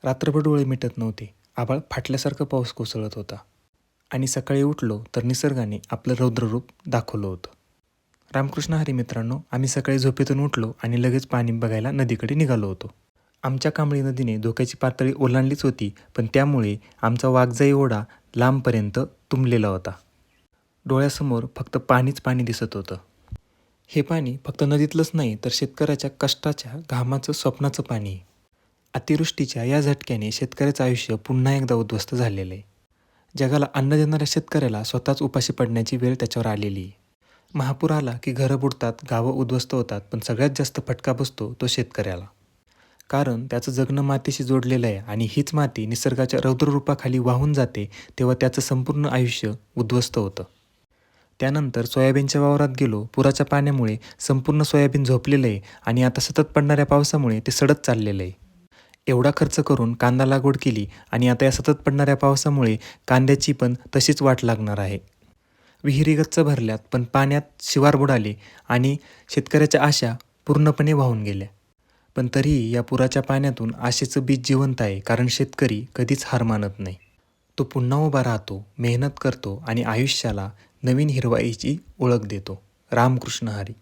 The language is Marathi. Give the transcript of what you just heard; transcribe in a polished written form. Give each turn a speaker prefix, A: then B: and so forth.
A: रात्रभर डोळे मिटत नव्हते. आभाळ फाटल्यासारखं पाऊस कोसळत होता आणि सकाळी उठलो तर निसर्गाने आपलं रौद्ररूप दाखवलं होतं. रामकृष्ण हरी मित्रांनो, आम्ही सकाळी झोपेतून उठलो आणि लगेच पाणी बघायला नदीकडे निघालो होतो. आमच्या कांबळी नदीने धोक्याची पातळी ओलांडलीच होती, पण त्यामुळे आमचा वाघजाई ओढा लांबपर्यंत तुंबलेला होता. डोळ्यासमोर फक्त पाणीच पाणी दिसत होतं. हे पाणी फक्त नदीतलंच नाही, तर शेतकऱ्याच्या कष्टाच्या, घामाचं, स्वप्नाचं पाणी. अतिवृष्टीच्या या झटक्याने शेतकऱ्याचं आयुष्य पुन्हा एकदा उद्ध्वस्त झालेलं आहे. जगाला अन्न देणाऱ्या शेतकऱ्याला स्वतःच उपाशी पडण्याची वेळ त्याच्यावर आलेली आहे. महापूर आला की घरं बुडतात, गावं उद्ध्वस्त होतात, पण सगळ्यात जास्त फटका बसतो तो शेतकऱ्याला. कारण त्याचं जगणं मातीशी जोडलेलं आहे आणि हीच माती निसर्गाच्या रौद्ररूपाखाली वाहून जाते, तेव्हा त्याचं संपूर्ण आयुष्य उद्ध्वस्त होतं. त्यानंतर सोयाबीनच्या वावरात गेलो. पुराच्या पाण्यामुळे संपूर्ण सोयाबीन झोपलेलं आहे आणि आता सतत पडणाऱ्या पावसामुळे ते सडत चाललेलं आहे. एवढा खर्च करून कांदा लागवड केली आणि आता या सतत पडणाऱ्या पावसामुळे कांद्याची पण तशीच वाट लागणार आहे. विहिरी गच्च भरल्यात, पण पाण्यात शिवार बुडाले आणि शेतकऱ्याच्या आशा पूर्णपणे वाहून गेल्या. पण तरीही या पुराच्या पाण्यातून आशेचं बीज जिवंत आहे, कारण शेतकरी कधीच हार मानत नाही. तो पुन्हा उभा राहतो, मेहनत करतो आणि आयुष्याला नवीन हिरवाईची ओळख देतो. रामकृष्ण हरी.